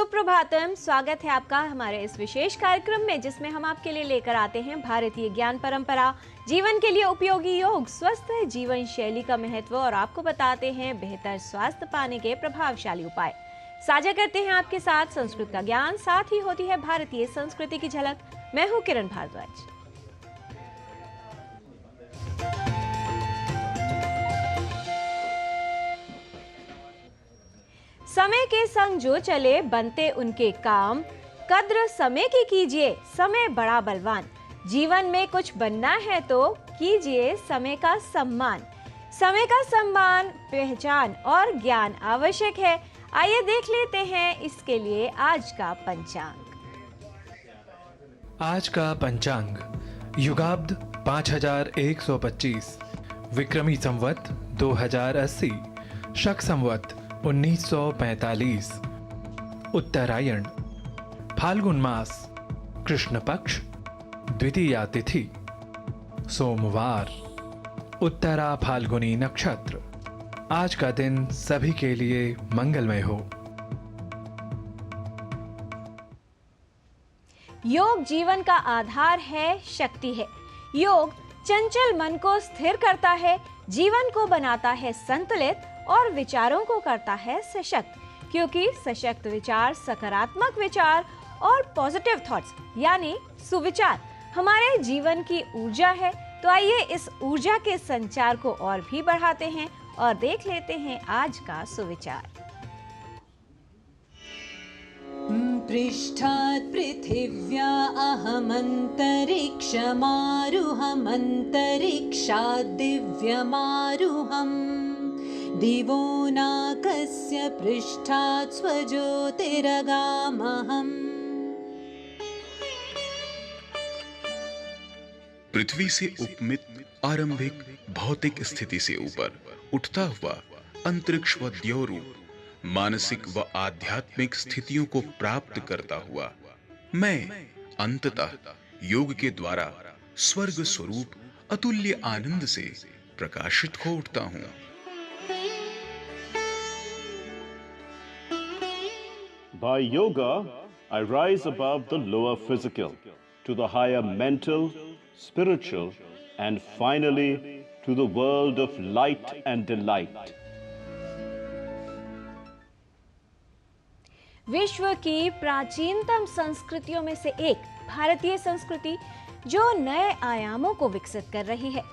सुप्रभातम, स्वागत है आपका हमारे इस विशेष कार्यक्रम में जिसमें हम आपके लिए लेकर आते हैं भारतीय ज्ञान परंपरा, जीवन के लिए उपयोगी योग, स्वस्थ जीवन शैली का महत्व और आपको बताते हैं बेहतर स्वास्थ्य पाने के प्रभावशाली उपाय। साझा करते हैं आपके साथ संस्कृत का ज्ञान, साथ ही होती है भारतीय संस्कृति की झलक। मैं हूँ किरण भारद्वाज। समय के संग जो चले बनते उनके काम, कद्र समय की कीजिए, समय बड़ा बलवान। जीवन में कुछ बनना है तो कीजिए समय का सम्मान। समय का सम्मान, पहचान और ज्ञान आवश्यक है। आइए देख लेते हैं इसके लिए आज का पंचांग। आज का पंचांग युगाब्द 5125, विक्रमी संवत 2080, शक संवत 1945, उत्तरायण, फाल्गुन मास, कृष्ण पक्ष, द्वितीया तिथि, सोमवार, उत्तरा फाल्गुनी नक्षत्र। आज का दिन सभी के लिए मंगलमय हो। योग जीवन का आधार है, शक्ति है। योग चंचल मन को स्थिर करता है, जीवन को बनाता है संतुलित और विचारों को करता है सशक्त, क्योंकि सशक्त विचार, सकारात्मक विचार और पॉजिटिव थॉट्स यानी सुविचार हमारे जीवन की ऊर्जा है। तो आइए इस ऊर्जा के संचार को और भी बढ़ाते हैं और देख लेते हैं आज का सुविचार। पृष्ठात् पृथिव्या अहमन्तरिक्षमारुहमन्तरिक्षात् दिव्यमारुहम् दिवो नाकस्य पृष्ठात् स्वज्योतिरगामहम्। पृथ्वी से उपमित आरंभिक भौतिक स्थिति से ऊपर उठता हुआ अंतरिक्ष व द्यौरूप मानसिक व आध्यात्मिक स्थितियों को प्राप्त करता हुआ मैं अंततः योग के द्वारा स्वर्ग स्वरूप अतुल्य आनंद से प्रकाशित हो उठता हूं। By yoga, I rise above the lower physical to the higher mental, spiritual, and finally to the world of light and delight. विश्व की प्राचीनतम संस्कृतियों में से एक भारतीय संस्कृति जो नए आयामों को विकसित कर रही है।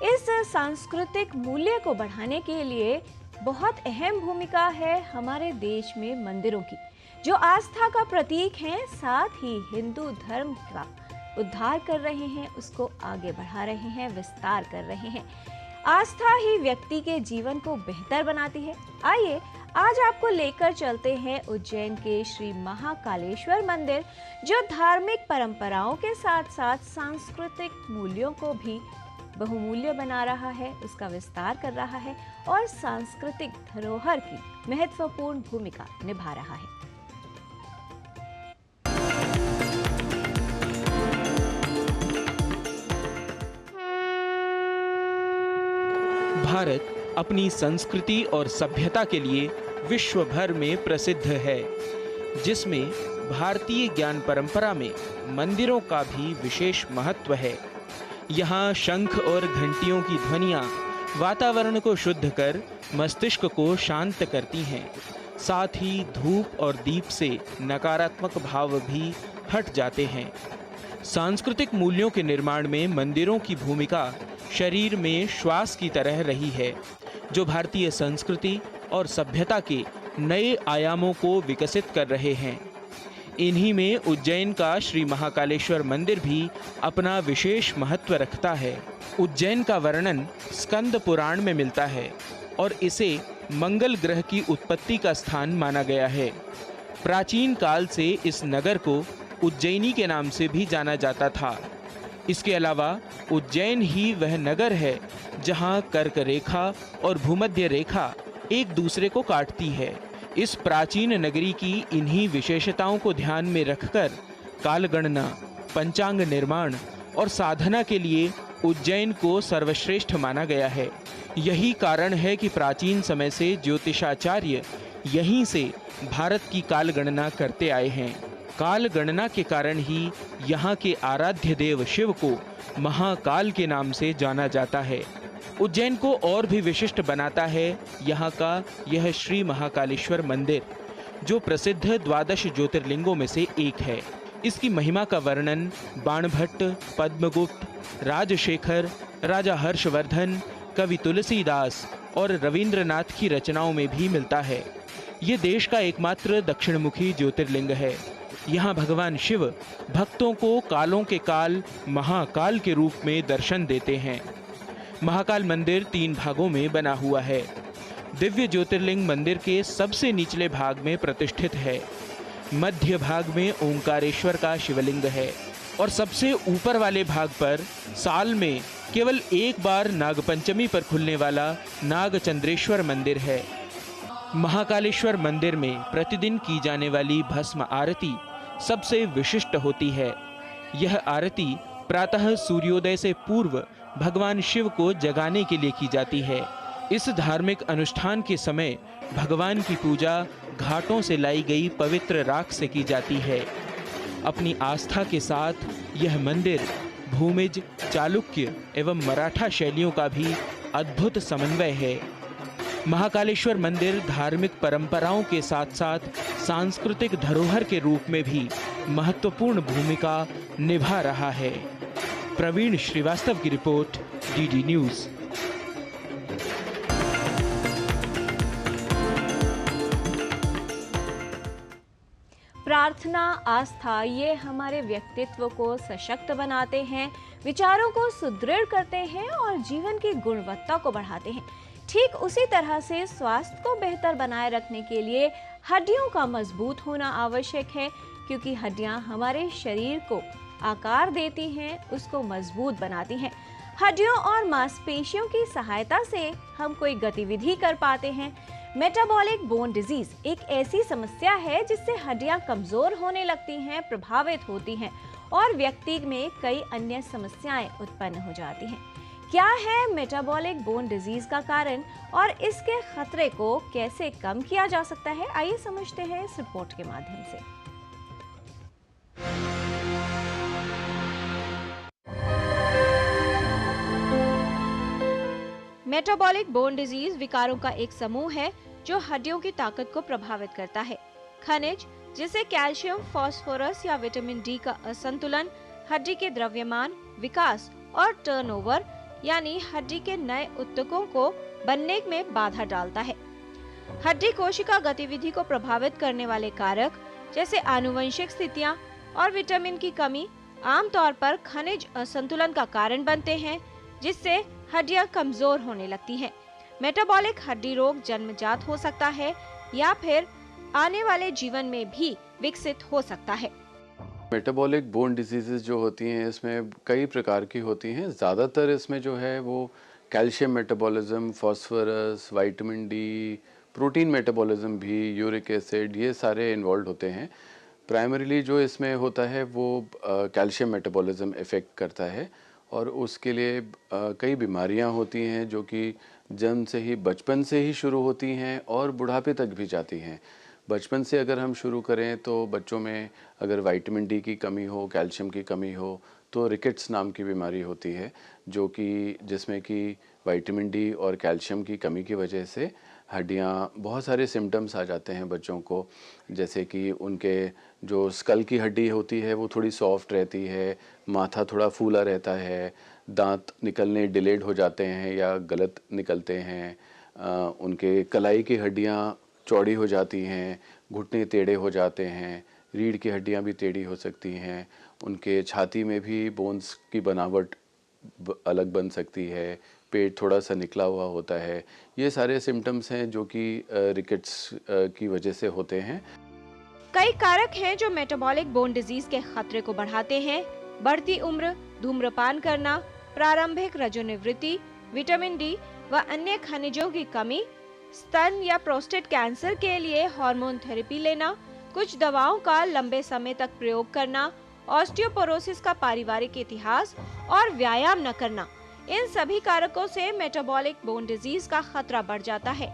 इस सांस्कृतिक मूल्य को बढ़ाने के लिए बहुत अहम भूमिका है हमारे देश में मंदिरों की, जो आस्था का प्रतीक हैं, साथ ही हिंदू धर्म का उद्धार कर रहे हैं, उसको आगे बढ़ा रहे हैं, विस्तार कर रहे हैं। आस्था ही व्यक्ति के जीवन को बेहतर बनाती है। आइए आज आपको लेकर चलते हैं उज्जैन के श्री महाकालेश्वर मंदिर, जो धार्मिक परंपराओं के साथ साथ सांस्कृतिक मूल्यों को भी बहुमूल्य बना रहा है, उसका विस्तार कर रहा है और सांस्कृतिक धरोहर की महत्वपूर्ण भूमिका निभा रहा है। भारत अपनी संस्कृति और सभ्यता के लिए विश्व भर में प्रसिद्ध है, जिसमें भारतीय ज्ञान परंपरा में मंदिरों का भी विशेष महत्व है। यहाँ शंख और घंटियों की ध्वनियाँ वातावरण को शुद्ध कर मस्तिष्क को शांत करती हैं। साथ ही धूप और दीप से नकारात्मक भाव भी हट जाते हैं। सांस्कृतिक मूल्यों के निर्माण में मंदिरों की भूमिका शरीर में श्वास की तरह रही है, जो भारतीय संस्कृति और सभ्यता के नए आयामों को विकसित कर रहे हैं। इन्हीं में उज्जैन का श्री महाकालेश्वर मंदिर भी अपना विशेष महत्व रखता है। उज्जैन का वर्णन स्कंद पुराण में मिलता है और इसे मंगल ग्रह की उत्पत्ति का स्थान माना गया है। प्राचीन काल से इस नगर को उज्जैनी के नाम से भी जाना जाता था। इसके अलावा उज्जैन ही वह नगर है जहां कर्क रेखा और भूमध्य रेखा एक दूसरे को काटती है। इस प्राचीन नगरी की इन्हीं विशेषताओं को ध्यान में रखकर कालगणना, पंचांग निर्माण और साधना के लिए उज्जैन को सर्वश्रेष्ठ माना गया है। यही कारण है कि प्राचीन समय से ज्योतिषाचार्य यहीं से भारत की काल गणना करते आए हैं। काल गणना के कारण ही यहाँ के आराध्य देव शिव को महाकाल के नाम से जाना जाता है। उज्जैन को और भी विशिष्ट बनाता है यहाँ का यह श्री महाकालेश्वर मंदिर, जो प्रसिद्ध 12 ज्योतिर्लिंगों में से एक है। इसकी महिमा का वर्णन बाणभट्ट, पद्मगुप्त, राजशेखर, राजा हर्षवर्धन, कवि तुलसीदास और रविंद्रनाथ की रचनाओं में भी मिलता है। ये देश का एकमात्र दक्षिणमुखी ज्योतिर्लिंग है। यहाँ भगवान शिव भक्तों को कालों के काल महाकाल के रूप में दर्शन देते हैं। महाकाल मंदिर 3 भागों में बना हुआ है। दिव्य ज्योतिर्लिंग मंदिर के सबसे निचले भाग में प्रतिष्ठित है। मध्य भाग में ओंकारेश्वर का शिवलिंग है और सबसे ऊपर वाले भाग पर साल में केवल एक बार नागपंचमी पर खुलने वाला नागचंद्रेश्वर मंदिर है। महाकालेश्वर मंदिर में प्रतिदिन की जाने वाली भस्म आरती सबसे विशिष्ट होती है। यह आरती प्रातः सूर्योदय से पूर्व भगवान शिव को जगाने के लिए की जाती है। इस धार्मिक अनुष्ठान के समय भगवान की पूजा घाटों से लाई गई पवित्र राख से की जाती है। अपनी आस्था के साथ यह मंदिर भूमिज, चालुक्य एवं मराठा शैलियों का भी अद्भुत समन्वय है। महाकालेश्वर मंदिर धार्मिक परंपराओं के साथ साथ सांस्कृतिक धरोहर के रूप में भी महत्वपूर्ण भूमिका निभा रहा है। प्रवीण श्रीवास्तव की रिपोर्ट, डीडी न्यूज़। प्रार्थना, आस्था ये हमारे व्यक्तित्व को सशक्त बनाते हैं, विचारों को सुदृढ़ करते हैं और जीवन की गुणवत्ता को बढ़ाते हैं। ठीक उसी तरह से स्वास्थ्य को बेहतर बनाए रखने के लिए हड्डियों का मजबूत होना आवश्यक है, क्योंकि हड्डियां हमारे शरीर को आकार देती हैं, उसको मजबूत बनाती हैं। हड्डियों और मांसपेशियों की सहायता से हम कोई गतिविधि कर पाते हैं। मेटाबॉलिक बोन डिजीज एक ऐसी समस्या है जिससे हड्डियां कमजोर होने लगती हैं, प्रभावित होती हैं और व्यक्ति में कई अन्य समस्याएं उत्पन्न हो जाती हैं। क्या है मेटाबॉलिक बोन डिजीज का कारण और इसके खतरे को कैसे कम किया जा सकता है, आइए समझते हैं इस रिपोर्ट के माध्यम से। मेटाबॉलिक बोन डिजीज विकारों का एक समूह है जो हड्डियों की ताकत को प्रभावित करता है। खनिज जैसे कैल्शियम, फास्फोरस या विटामिन डी का असंतुलन हड्डी के द्रव्यमान, विकास और टर्नओवर यानी हड्डी के नए ऊतकों को बनने में बाधा डालता है। हड्डी कोशिका गतिविधि को प्रभावित करने वाले कारक जैसे आनुवंशिक स्थितियां और विटामिन की कमी आमतौर पर खनिज असंतुलन का कारण बनते हैं, जिससे हड्डियां कमजोर होने लगती हैं। मेटाबॉलिक हड्डी रोग जन्मजात हो सकता है या फिर आने वाले जीवन में भी विकसित हो सकता है। मेटाबॉलिक बोन डिजीज़ेस जो होती हैं इसमें कई प्रकार की होती हैं। ज़्यादातर इसमें जो है वो calcium metabolism, phosphorus, vitamin D, protein metabolism भी, यूरिक एसिड, ये सारे इन्वॉल्व होते हैं। प्राइमरीली जो इसमें होता है वो कैल्शियम मेटाबॉलिज्म इफ़ेक्ट करता है और उसके लिए कई बीमारियां होती हैं जो कि जन्म से ही, बचपन से ही शुरू होती हैं और बुढ़ापे तक भी जाती हैं। बचपन से अगर हम शुरू करें तो बच्चों में अगर विटामिन डी की कमी हो, कैल्शियम की कमी हो तो रिकेट्स नाम की बीमारी होती है, जो कि जिसमें कि विटामिन डी और कैल्शियम की कमी की वजह से हड्डियाँ, बहुत सारे सिम्टम्स आ जाते हैं बच्चों को, जैसे कि उनके जो स्कल की हड्डी होती है वो थोड़ी सॉफ्ट रहती है, माथा थोड़ा फूला रहता है, दांत निकलने डिलेड हो जाते हैं या गलत निकलते हैं, उनके कलाई की हड्डियाँ चौड़ी हो जाती हैं, घुटने टेढ़े हो जाते हैं, रीढ़ की हड्डियाँ भी टेढ़ी हो सकती हैं, उनके छाती में भी बोन्स की बनावट अलग बन सकती है, पेट थोड़ा सा निकला हुआ होता है। ये सारे सिम्टम्स हैं जो कि रिकेट्स की वजह से होते हैं। कई कारक हैं जो मेटाबॉलिक बोन डिजीज के खतरे को बढ़ाते हैं। बढ़ती उम्र, धूम्रपान करना, प्रारंभिक रजोनिवृत्ति, विटामिन डी व अन्य खनिजों की कमी, स्तन या प्रोस्टेट कैंसर के लिए हार्मोन थेरेपी लेना, कुछ दवाओं का लंबे समय तक प्रयोग करना, ऑस्टियोपोरोसिस का पारिवारिक इतिहास और व्यायाम न करना, इन सभी कारकों से मेटाबॉलिक बोन डिजीज का खतरा बढ़ जाता है।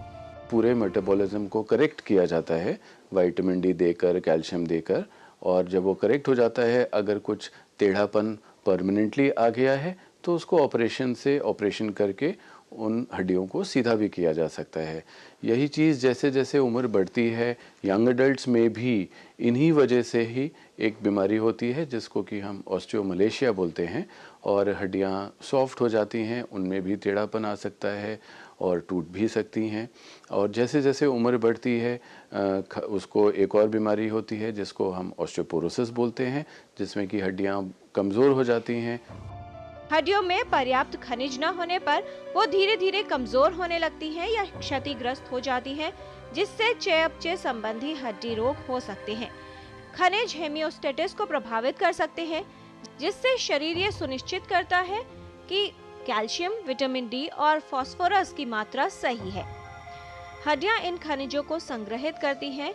पूरे मेटाबॉलिज्म को करेक्ट किया जाता है विटामिन डी देकर, कैल्शियम देकर, और जब वो करेक्ट हो जाता है, अगर कुछ टेढ़ापन परमानेंटली आ गया है तो उसको ऑपरेशन करके उन हड्डियों को सीधा भी किया जा सकता है। यही चीज़ जैसे जैसे उम्र बढ़ती है, यंग एडल्ट्स में भी इन्हीं वजह से ही एक बीमारी होती है जिसको कि हम ऑस्टियोमलेशिया बोलते हैं, और हड्डियां सॉफ्ट हो जाती हैं, उनमें भी टेढ़ापन आ सकता है और टूट भी सकती हैं। और जैसे जैसे उम्र बढ़ती है उसको एक और बीमारी होती है जिसको हम ऑस्टियोपोरोसिस बोलते हैं, जिसमें कि हड्डियां कमज़ोर हो जाती हैं। हड्डियों में पर्याप्त खनिज न होने पर वो धीरे धीरे कमजोर होने लगती हैं या क्षतिग्रस्त हो जाती हैं, जिससे चयापचय संबंधी हड्डी रोग हो सकते हैं। खनिज हेमियोस्टेसिस को प्रभावित कर सकते हैं, जिससे शरीर ये सुनिश्चित करता है कि कैल्शियम, विटामिन डी और फास्फोरस की मात्रा सही है। हड्डियां इन खनिजों को संग्रहित करती हैं,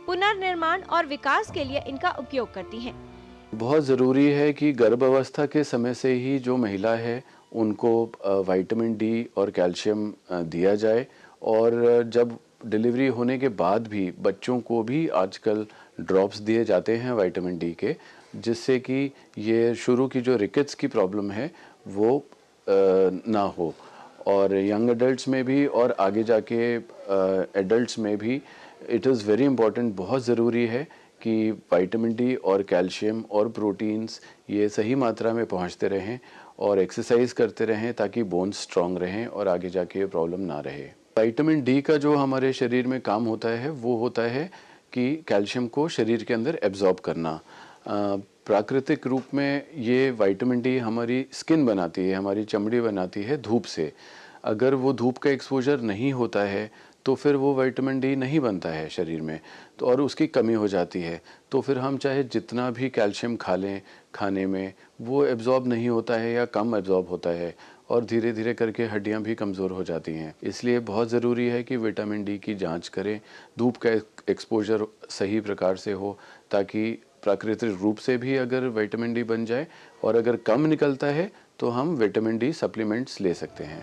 पुनर्निर्माण और विकास के लिए इनका उपयोग करती हैं। बहुत ज़रूरी है कि गर्भावस्था के समय से ही जो महिला है उनको विटामिन डी और कैल्शियम दिया जाए, और जब डिलीवरी होने के बाद भी बच्चों को भी आजकल ड्रॉप्स दिए जाते हैं विटामिन डी के, जिससे कि ये शुरू की जो रिकेट्स की प्रॉब्लम है वो ना हो। और यंग एडल्ट्स में भी और आगे जाके एडल्ट्स में भी इट इज़ वेरी इम्पॉर्टेंट, बहुत ज़रूरी है कि विटामिन डी और कैल्शियम और प्रोटीन्स ये सही मात्रा में पहुंचते रहें और एक्सरसाइज करते रहें ताकि बोन्स स्ट्रांग रहें और आगे जाके ये प्रॉब्लम ना रहे। विटामिन डी का जो हमारे शरीर में काम होता है वो होता है कि कैल्शियम को शरीर के अंदर एब्जॉर्ब करना। प्राकृतिक रूप में ये विटामिन डी हमारी स्किन बनाती है, हमारी चमड़ी बनाती है धूप से। अगर वो धूप का एक्सपोजर नहीं होता है तो फिर वो विटामिन डी नहीं बनता है शरीर में, तो और उसकी कमी हो जाती है। तो फिर हम चाहे जितना भी कैल्शियम खा लें खाने में, वो एब्जॉर्ब नहीं होता है या कम एब्जॉर्ब होता है, और धीरे धीरे करके हड्डियां भी कमज़ोर हो जाती हैं। इसलिए बहुत ज़रूरी है कि विटामिन डी की जांच करें, धूप का एक्सपोजर सही प्रकार से हो, ताकि प्राकृतिक रूप से भी अगर विटामिन डी बन जाए, और अगर कम निकलता है तो हम विटामिन डी सप्लीमेंट्स ले सकते हैं।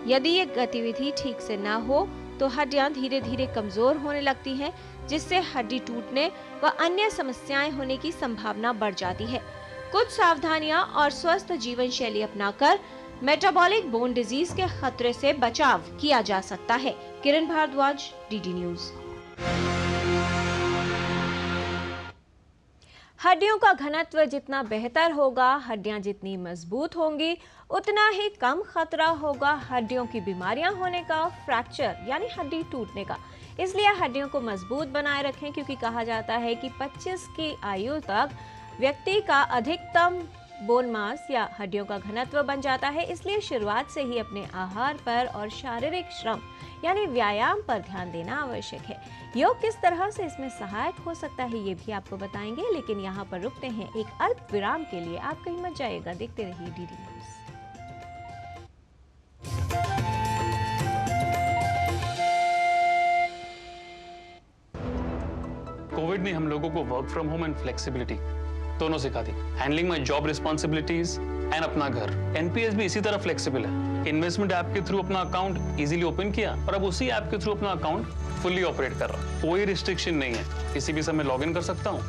यदि ये गतिविधि ठीक से ना हो तो हड्डियां धीरे धीरे कमजोर होने लगती हैं, जिससे हड्डी टूटने व अन्य समस्याएं होने की संभावना बढ़ जाती है। कुछ सावधानियां और स्वस्थ जीवन शैली अपनाकर मेटाबॉलिक बोन डिजीज के खतरे से बचाव किया जा सकता है। किरण भारद्वाज, डीडी न्यूज। हड्डियों का घनत्व जितना बेहतर होगा, हड्डियां जितनी मजबूत होंगी, उतना ही कम खतरा होगा हड्डियों की बीमारियां होने का, फ्रैक्चर यानी हड्डी टूटने का। इसलिए हड्डियों को मजबूत बनाए रखें, क्योंकि कहा जाता है कि 25 की आयु तक व्यक्ति का अधिकतम बोन मास या हड्डियों का घनत्व बन जाता है। इसलिए शुरुआत से ही अपने आहार पर और शारीरिक श्रम यानी व्यायाम पर ध्यान देना आवश्यक है। योग किस तरह से इसमें सहायक हो सकता है ये भी आपको बताएंगे, लेकिन यहाँ पर रुकते हैं एक अल्प विराम के लिए। आप कहीं मत जाइएगा, देखते रहिए डीडी न्यूज। कोविड ने हम लोगों को work from home and flexibility दोनों सिखा दी। Handling my job responsibilities and अपना घर। एनपीएस भी इसी तरह फ्लेक्सिबल है। इन्वेस्टमेंट ऐप के थ्रू अपना अकाउंट इजीली ओपन किया और अब उसी ऐप के थ्रू अपना अकाउंट फुल्ली ऑपरेट कर रहा। कोई रिस्ट्रिक्शन नहीं है, किसी भी समय लॉग इन कर सकता हूँ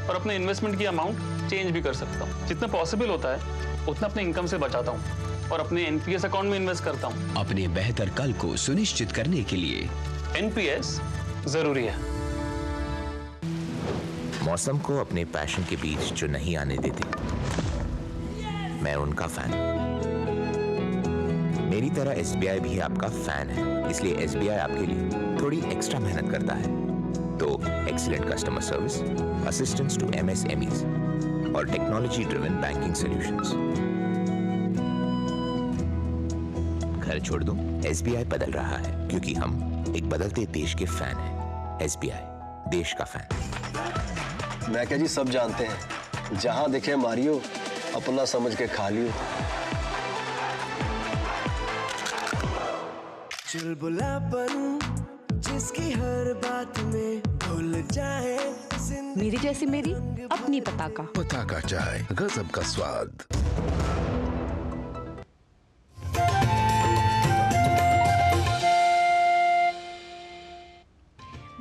और अपने इन्वेस्टमेंट की अमाउंट चेंज भी कर सकता हूँ। जितना पॉसिबल होता है उतना अपने इनकम से बचाता हूँ और अपने एनपीएस अकाउंट में इन्वेस्ट करता हूँ। अपने बेहतर कल को सुनिश्चित करने के लिए एनपीएस जरूरी है। मौसम को अपने पैशन के बीच जो नहीं आने देते, मैं उनका फैन। मेरी तरह एसबीआई भी आपका फैन है, इसलिए एसबीआई आपके लिए थोड़ी एक्स्ट्रा मेहनत करता है। तो excellent customer service, assistance to MSMEs और टेक्नोलॉजी ड्रिवन बैंकिंग सॉल्यूशंस। घर छोड़ दूं, एसबीआई बदल रहा है क्योंकि हम एक बदलते देश के फैन हैं। एसबीआई, देश का फैन। मैं क्या जी, सब जानते हैं, जहां दिखे मारियो, अपना समझ के खा लियो। चुलबुलापन जिसकी हर बात में भूल जाए। मेरी जैसी मेरी अपनी पताका चाय, गजब का स्वाद।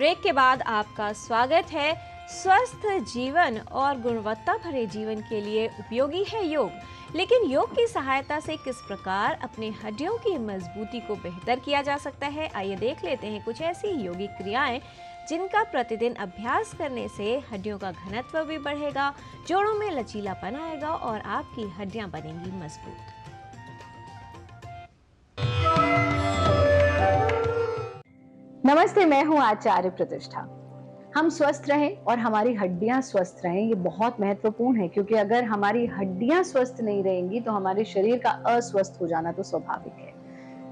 ब्रेक के बाद आपका स्वागत है। स्वस्थ जीवन और गुणवत्ता भरे जीवन के लिए उपयोगी है योग, लेकिन योग की सहायता से किस प्रकार अपने हड्डियों की मजबूती को बेहतर किया जा सकता है, आइए देख लेते हैं कुछ ऐसी योगिक क्रियाएं जिनका प्रतिदिन अभ्यास करने से हड्डियों का घनत्व भी बढ़ेगा, जोड़ों में लचीलापन आएगा और आपकी हड्डियां बनेंगी मजबूत। नमस्ते, मैं हूं आचार्य प्रतिष्ठा। हम स्वस्थ रहें और हमारी हड्डियां स्वस्थ रहें, ये बहुत महत्वपूर्ण है, क्योंकि अगर हमारी हड्डियां स्वस्थ नहीं रहेंगी तो हमारे शरीर का अस्वस्थ हो जाना तो स्वाभाविक है।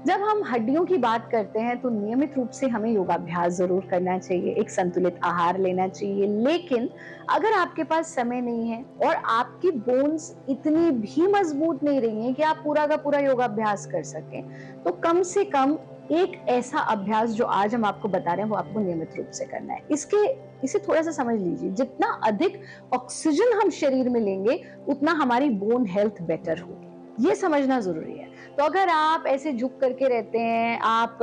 जब हम हड्डियों की बात करते हैं तो नियमित रूप से हमें योगाभ्यास जरूर करना चाहिए, एक संतुलित आहार लेना चाहिए। लेकिन अगर आपके पास समय नहीं है और आपकी बोन्स इतनी भी मजबूत नहीं रही हैं कि आप पूरा का पूरा योगाभ्यास कर सकें, तो कम से कम एक ऐसा अभ्यास जो आज हम आपको बता रहे हैं वो आपको नियमित रूप से करना है। इसे थोड़ा सा समझ लीजिए, जितना अधिक ऑक्सीजन हम शरीर में लेंगे उतना हमारी बोन हेल्थ बेटर होगी, ये समझना जरूरी है। तो अगर आप ऐसे झुक करके रहते हैं, आप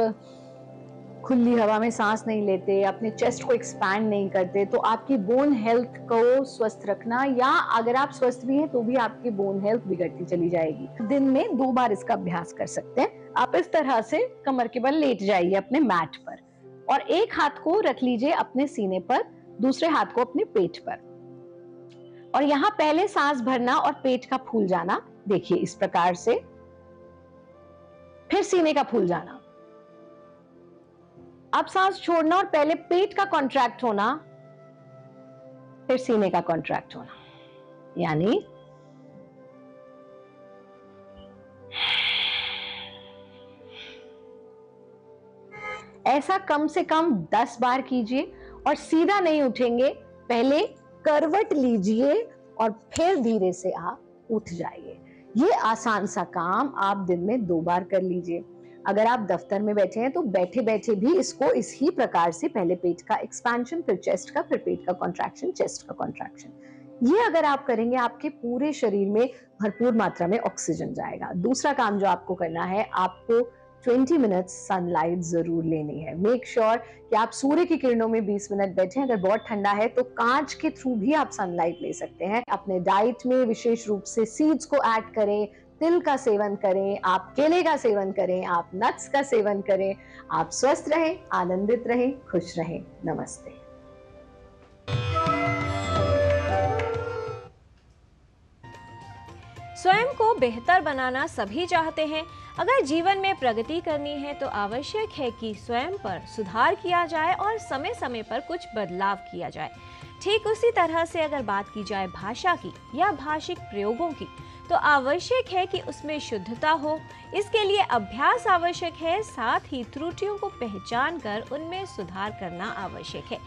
खुली हवा में सांस नहीं लेते, अपने चेस्ट को एक्सपैंड नहीं करते, तो आपकी बोन हेल्थ को स्वस्थ रखना, या अगर आप स्वस्थ भी हैं तो भी आपकी बोन हेल्थ बिगड़ती चली जाएगी। दिन में 2 बार इसका अभ्यास कर सकते हैं। आप इस तरह से कमर के बल लेट जाइए अपने मैट पर और एक हाथ को रख लीजिए अपने सीने पर, दूसरे हाथ को अपने पेट पर, और यहाँ पहले सांस भरना और पेट का फूल जाना देखिए इस प्रकार से, फिर सीने का फूल जाना, अब सांस छोड़ना और पहले पेट का कॉन्ट्रैक्ट होना, फिर सीने का कॉन्ट्रैक्ट होना, यानी ऐसा कम से कम 10 बार कीजिए। और सीधा नहीं उठेंगे, पहले करवट लीजिए और फिर धीरे से आप उठ जाइए। ये आसान सा काम आप दिन में 2 बार कर लीजिए। अगर आप दफ्तर में बैठे हैं तो बैठे बैठे भी इसको इस ही प्रकार से, पहले पेट का एक्सपेंशन, फिर चेस्ट का, फिर पेट का कॉन्ट्रैक्शन, चेस्ट का कॉन्ट्रैक्शन, ये अगर आप करेंगे आपके पूरे शरीर में भरपूर मात्रा में ऑक्सीजन जाएगा। दूसरा काम जो आपको करना है, आपको 20 मिनट सनलाइट जरूर लेनी है। मेक श्योर कि आप सूर्य की किरणों में 20 मिनट बैठें। अगर बहुत ठंडा है तो कांच के थ्रू भी आप सनलाइट ले सकते हैं। अपने डाइट में विशेष रूप से सीड्स को ऐड करें, तिल का सेवन करें, आप केले का सेवन करें, आप नट्स का सेवन करें। आप स्वस्थ रहें, आनंदित रहें, खुश रहें। नमस्ते। स्वयं को बेहतर बनाना सभी चाहते हैं। अगर जीवन में प्रगति करनी है तो आवश्यक है कि स्वयं पर सुधार किया जाए और समय समय पर कुछ बदलाव किया जाए। ठीक उसी तरह से अगर बात की जाए भाषा की या भाषिक प्रयोगों की, तो आवश्यक है कि उसमें शुद्धता हो। इसके लिए अभ्यास आवश्यक है, साथ ही त्रुटियों को पहचान कर उनमें सुधार करना आवश्यक है।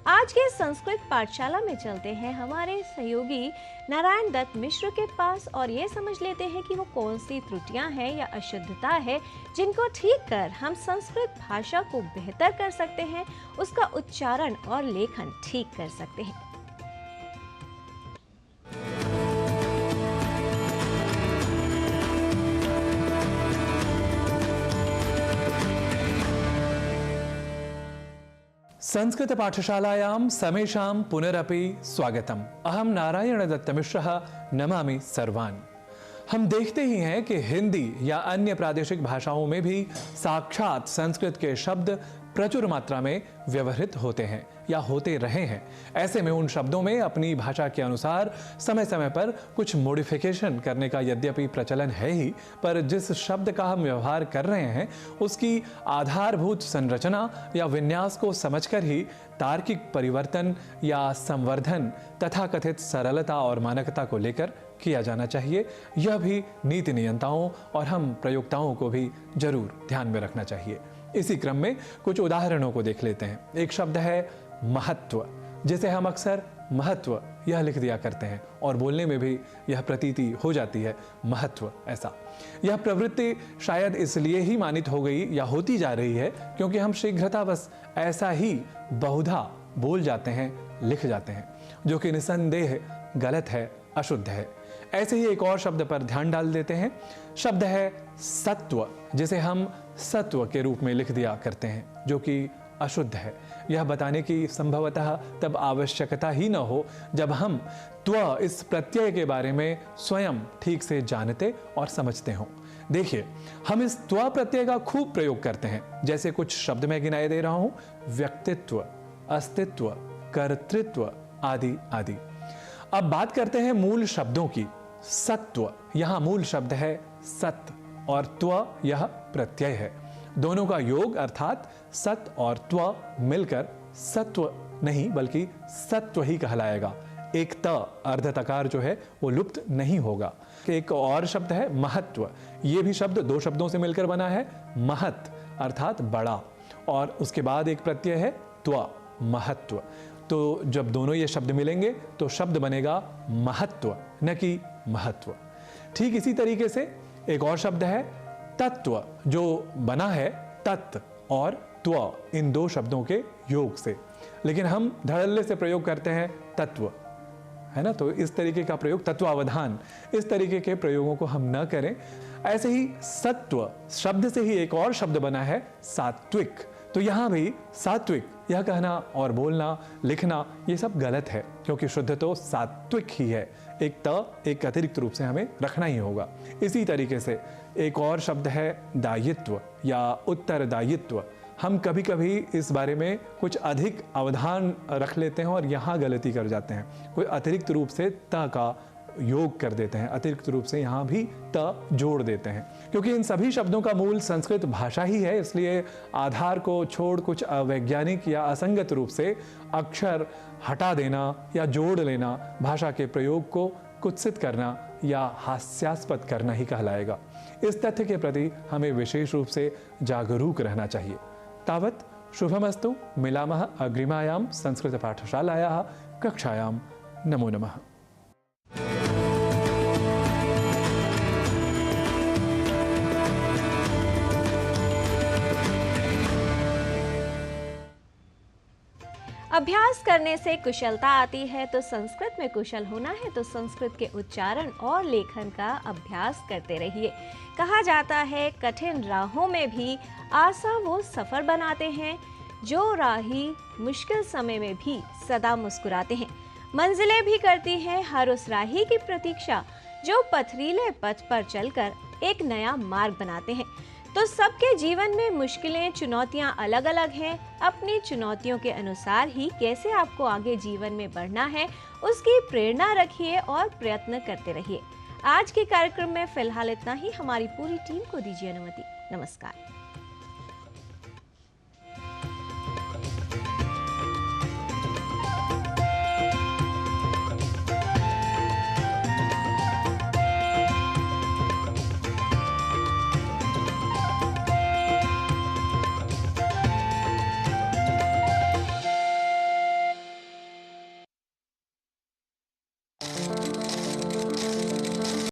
आज के संस्कृत पाठशाला में चलते हैं हमारे सहयोगी नारायण दत्त मिश्र के पास और ये समझ लेते हैं कि वो कौन सी त्रुटियां हैं या अशुद्धता है जिनको ठीक कर हम संस्कृत भाषा को बेहतर कर सकते हैं, उसका उच्चारण और लेखन ठीक कर सकते हैं। संस्कृत पाठशालायां समेषां पुनरपि स्वागतम्। अहम नारायण दत्त मिश्रः नमामि सर्वान्। हम देखते ही हैं कि हिंदी या अन्य प्रादेशिक भाषाओं में भी साक्षात संस्कृत के शब्द प्रचुर मात्रा में व्यवहृत होते हैं या होते रहे हैं। ऐसे में उन शब्दों में अपनी भाषा के अनुसार समय समय पर कुछ मॉडिफिकेशन करने का यद्यपि प्रचलन है ही, पर जिस शब्द का हम व्यवहार कर रहे हैं उसकी आधारभूत संरचना या विन्यास को समझकर ही तार्किक परिवर्तन या संवर्धन तथा कथित सरलता और मानकता को लेकर किया जाना चाहिए। यह भी नीति नियंताओं और हम प्रयोक्ताओं को भी जरूर ध्यान में रखना चाहिए। इसी क्रम में कुछ उदाहरणों को देख लेते हैं। एक शब्द है महत्व, जिसे हम अक्सर महत्व यह लिख दिया करते हैं और बोलने में भी यह प्रतीति हो जाती है महत्व ऐसा। यह प्रवृत्ति शायद इसलिए ही मानित हो गई या होती जा रही है क्योंकि हम शीघ्रतावश ऐसा ही बहुधा बोल जाते हैं, लिख जाते हैं, जो कि निसंदेह गलत है, अशुद्ध है। ऐसे ही एक और शब्द पर ध्यान डाल देते हैं। शब्द है सत्व, जिसे हम सत्व के रूप में लिख दिया करते हैं, जो कि अशुद्ध है। यह बताने की संभवतः तब आवश्यकता ही न हो जब हम त्व इस प्रत्यय के बारे में स्वयं ठीक से जानते और समझते हों। देखिए, हम इस त्व प्रत्यय का खूब प्रयोग करते हैं, जैसे कुछ शब्द मैं गिनाए दे रहा हूं, व्यक्तित्व, अस्तित्व, कर्तृत्व आदि आदि। अब बात करते हैं मूल शब्दों की। सत्व, यहां मूल शब्द है सत और त्व यह प्रत्यय है। दोनों का योग अर्थात सत और त्व मिलकर सत्व नहीं बल्कि सत्व ही कहलाएगा। एक त अर्ध तकार जो है वो लुप्त नहीं होगा। एक और शब्द है महत्व। ये भी शब्द दो शब्दों से मिलकर बना है, महत अर्थात बड़ा, और उसके बाद एक प्रत्यय है त्व, महत्व। तो जब दोनों ये शब्द मिलेंगे तो शब्द बनेगा महत्व, न कि महत्व। ठीक इसी तरीके से एक और शब्द है तत्व, जो बना है तत् और त्व, इन दो शब्दों के योग से, लेकिन हम धड़ल्ले से प्रयोग करते हैं तत्व, है ना। तो इस तरीके का प्रयोग, तत्वावधान, इस तरीके के प्रयोगों को हम न करें। ऐसे ही सत्व शब्द से ही एक और शब्द बना है सात्विक। तो यहां भी सात्विक यह कहना और बोलना, लिखना ये सब गलत है, क्योंकि शुद्ध तो सात्विक ही है। एक त एक अतिरिक्त रूप से हमें रखना ही होगा। इसी तरीके से एक और शब्द है दायित्व या उत्तरदायित्व। हम कभी कभी इस बारे में कुछ अधिक अवधान रख लेते हैं और यहाँ गलती कर जाते हैं। कोई अतिरिक्त रूप से त का योग कर देते हैं, अतिरिक्त रूप से यहाँ भी त जोड़ देते हैं। क्योंकि इन सभी शब्दों का मूल संस्कृत भाषा ही है, इसलिए आधार को छोड़ कुछ अवैज्ञानिक या असंगत रूप से अक्षर हटा देना या जोड़ लेना भाषा के प्रयोग को कुत्सित करना या हास्यास्पद करना ही कहलाएगा। इस तथ्य के प्रति हमें विशेष रूप से जागरूक रहना चाहिए। तावत् शुभमस्तु। मिलामः अग्रिमायां संस्कृत पाठशालायाः कक्षायां। नमो नमः। अभ्यास करने से कुशलता आती है, तो संस्कृत में कुशल होना है तो संस्कृत के उच्चारण और लेखन का अभ्यास करते रहिए। कहा जाता है कठिन राहों में भी आसा वो सफर बनाते हैं, जो राही मुश्किल समय में भी सदा मुस्कुराते हैं। मंजिलें भी करती हैं हर उस राही की प्रतीक्षा, जो पथरीले पथ पर चलकर एक नया मार्ग बनाते हैं। तो सबके जीवन में मुश्किलें, चुनौतियां अलग अलग हैं। अपनी चुनौतियों के अनुसार ही कैसे आपको आगे जीवन में बढ़ना है, उसकी प्रेरणा रखिए और प्रयत्न करते रहिए। आज के कार्यक्रम में फिलहाल इतना ही। हमारी पूरी टीम को दीजिए अनुमति। नमस्कार।